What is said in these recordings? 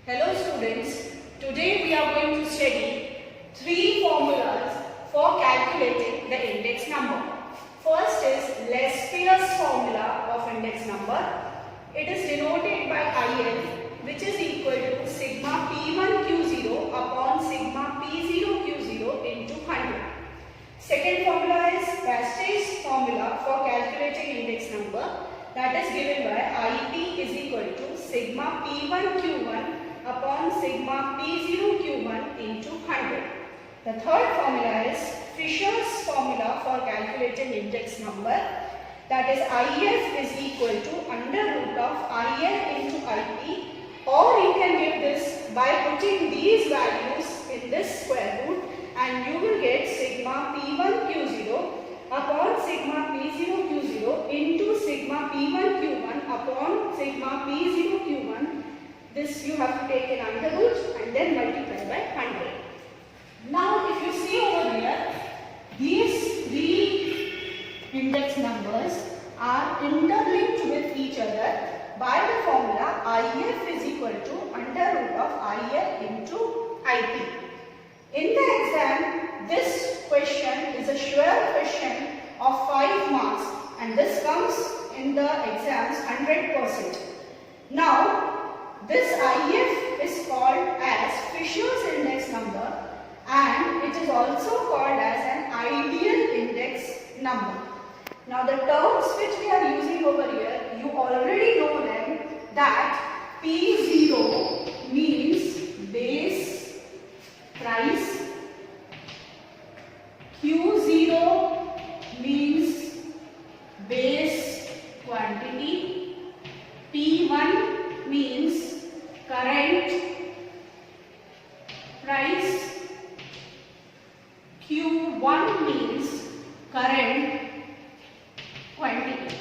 Hello students, today we are going to study three formulas for calculating the index number. First is Lespier's formula of index number. It is denoted by IL, which is equal to sigma P1Q0 upon sigma P0Q0 into 100. Second formula is Paste's formula for calculating index number, that is given by IP is equal to sigma P1Q1 upon sigma P0Q1 into 100. The third formula is Fisher's formula for calculating index number, that is IF is equal to under root of IL into IP, or you can give this by putting these values in this square root and you will get sigma P1Q0 upon sigma P0Q0 into sigma P1Q1 upon sigma P0Q1. This you have to take in under root and then multiply by 100. Now if you see over here, these three index numbers are interlinked with each other by the formula IF is equal to under root of IL into IP. In the exam, this question is a sure question of 5 marks and this comes in the exams 100%. Now, this IF is called as Fisher's index number and it is also called as an ideal index number. Now, the terms which we are using over here, you already know them, that P0 means base price, Q0 means base quantity, P1 means current price, Q1 means current quantity.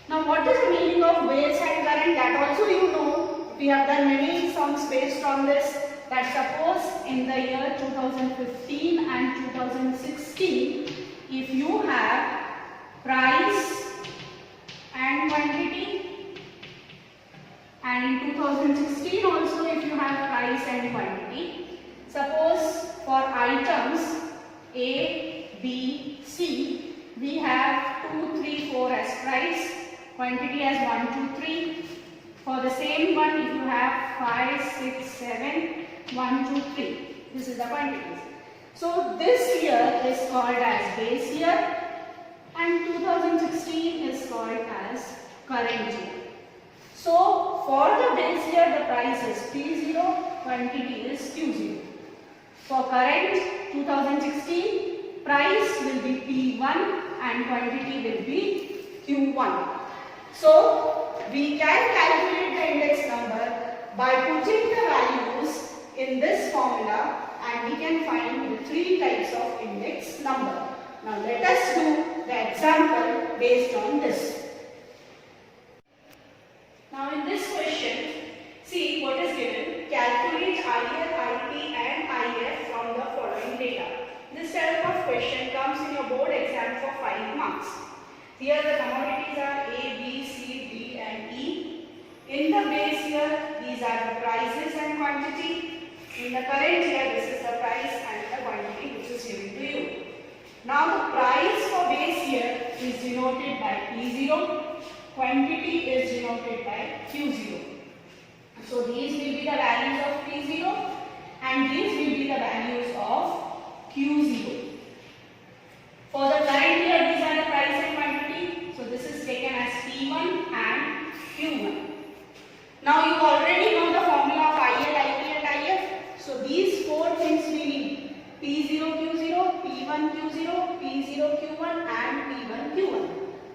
Now what is the meaning of base and current? That also you know. We have done many sums based on this. That suppose in the year 2015 and 2016, if you have price and quantity, and in 2016 also if you have price and quantity, suppose for items A, B, C, we have 2, 3, 4 as price, quantity as 1, 2, 3. For the same one, if you have 5, 6, 7, 1, 2, 3. This is the quantities. So this year is called as base year and 2016 is called as current year. So for the base year, the price is P0, quantity is Q0. For current 2016, price will be P1 and quantity will be Q1. So we can calculate the index number by putting the values in this formula and we can find the three types of index number. Now let us do the example based on this. Now in this question, see what is given. Calculate IL, IP and IF from the following data. This type of question comes in your board exam for 5 marks. Here the commodities are A, B, C, D and E. In the base year, these are the prices and quantity. In the current year, this is the price and the quantity which is given to you. Now the price for base year is denoted by P0, quantity is denoted by Q0. So these will be the values of P0 and these will be the values of Q0. For the current year, these are the price and quantity. So this is taken as P1 and Q1. Now you already know the formula of IL, IP and IF. So these four things we need. P0, Q0, P1, Q0, P0, Q1 and P1, Q1.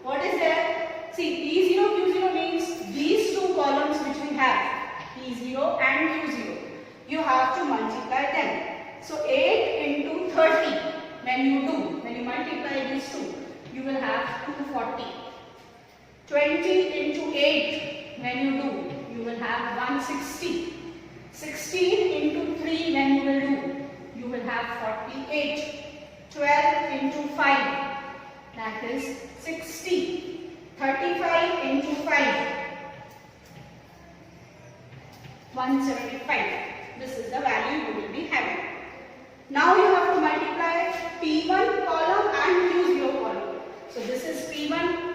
What is there? See, P0, Q0 means these two columns which we have, P0 and Q0. You have to multiply them. So 8 into 30, when you multiply these two, you will have 240. 20 into 8, when you will have 160. 16 into 3, when you will have 48. 12 into 5, that is 60. 35 into 5, 175. This is the value you will be having. Now you have to multiply P1 column and Q0 column. So this is P1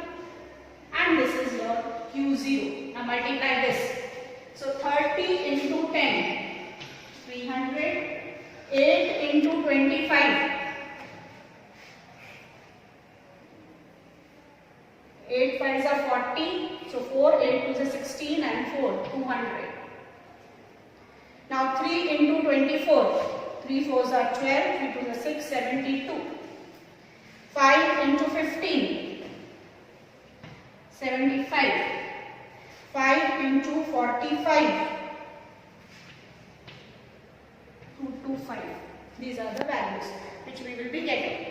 and this is your Q0. Now multiply this. So 30 into 10, 300, 8 into 25. 8 5s are 40, so 4, 8 2s are 16 and 4, 200. Now 3 into 24, 3 4s are 12, 3 2s are 6, 72. 5 into 15, 75. 5 into 45, 225. These are the values which we will be getting.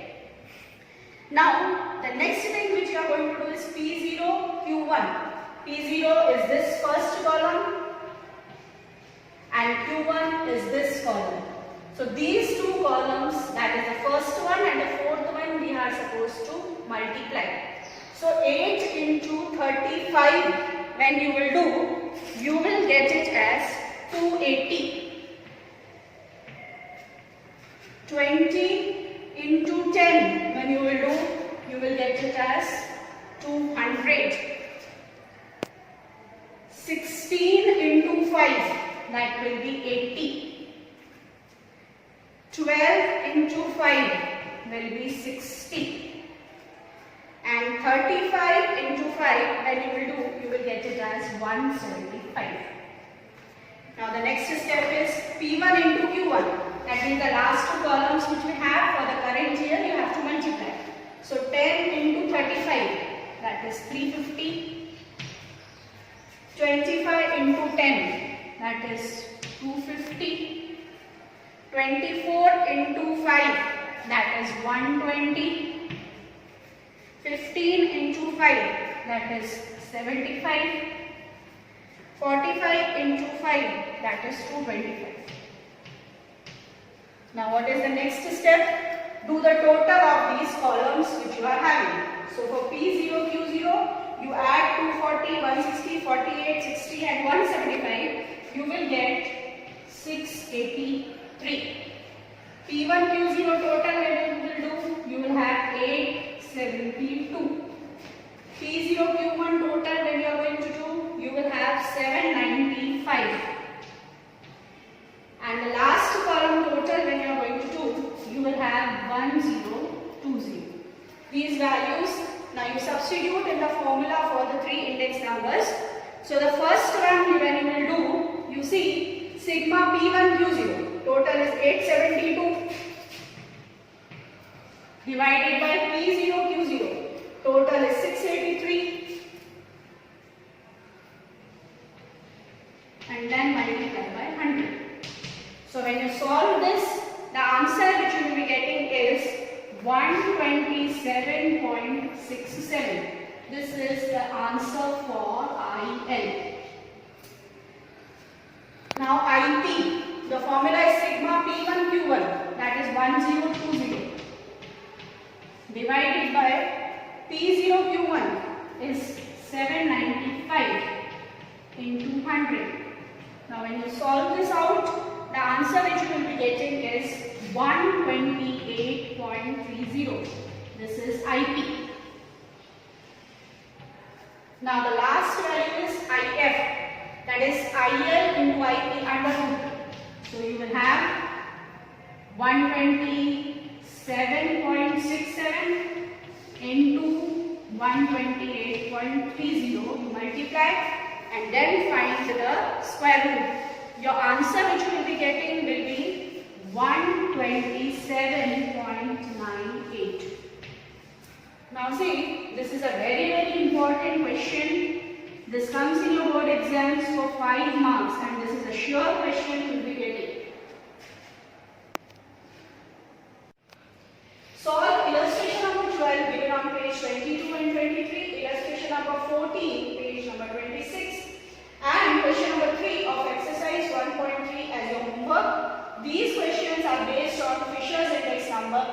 Now, the next thing which you are going to do is P0, Q1. P0 is this first column and Q1 is this column. So, these two columns, that is the first one and the fourth one, we are supposed to multiply. So, 8 into 35, when you will do, you will get it as 280. 20 into 10, when you will do, you will get it as 200. 16 into 5, that will be 80. 12 into 5 will be 60. And 35 into 5, when you will do, you will get it as 175. Now the next step is P1 into Q1. That means the last two columns which we have for the current year, you have to multiply. So 10 into 35, that is 350. 25 into 10, that is 250. 24 into 5, that is 120. 15 into 5, that is 75. 45 into 5, that is 225. Now what is the next step? Do the total of these columns which you are having. So for P0, Q0, you add 240, 160, 48, 60 and 175. You will get 683. P1, Q0 total when you will do, you will have 872. P0, Q1 total when you are going to do, you will have 795. And the last column total when you are going to do, you will have 1020. These values, now you substitute in the formula for the three index numbers. So the first one when you will do, you see sigma P1 Q0, total is 872 divided by P0 Q0, total is 683 and then multiply by 100. So when you solve this, the answer which you will be getting is 127.67. This is the answer for IL. Now IP, the formula is sigma P1 Q1, that is 1020 divided by P0 Q1 is 795 into 100. Now when you solve this out, the answer which you will be getting is 128.30. This is IP. Now the last value is IF, that is IL into IP under root. So you will have 127.67 into 128.30. You multiply and then find the square root. Your answer which you will be getting will be 127.98. Now see, this is a very important question. This comes in your board exams for 5 marks and this is a sure question you will be getting. Solve illustration number 12 given on page 22 and 23, illustration number 14, page number 26 and question number 3 of exercise 1.3 as your homework. These questions are based on Fisher's index number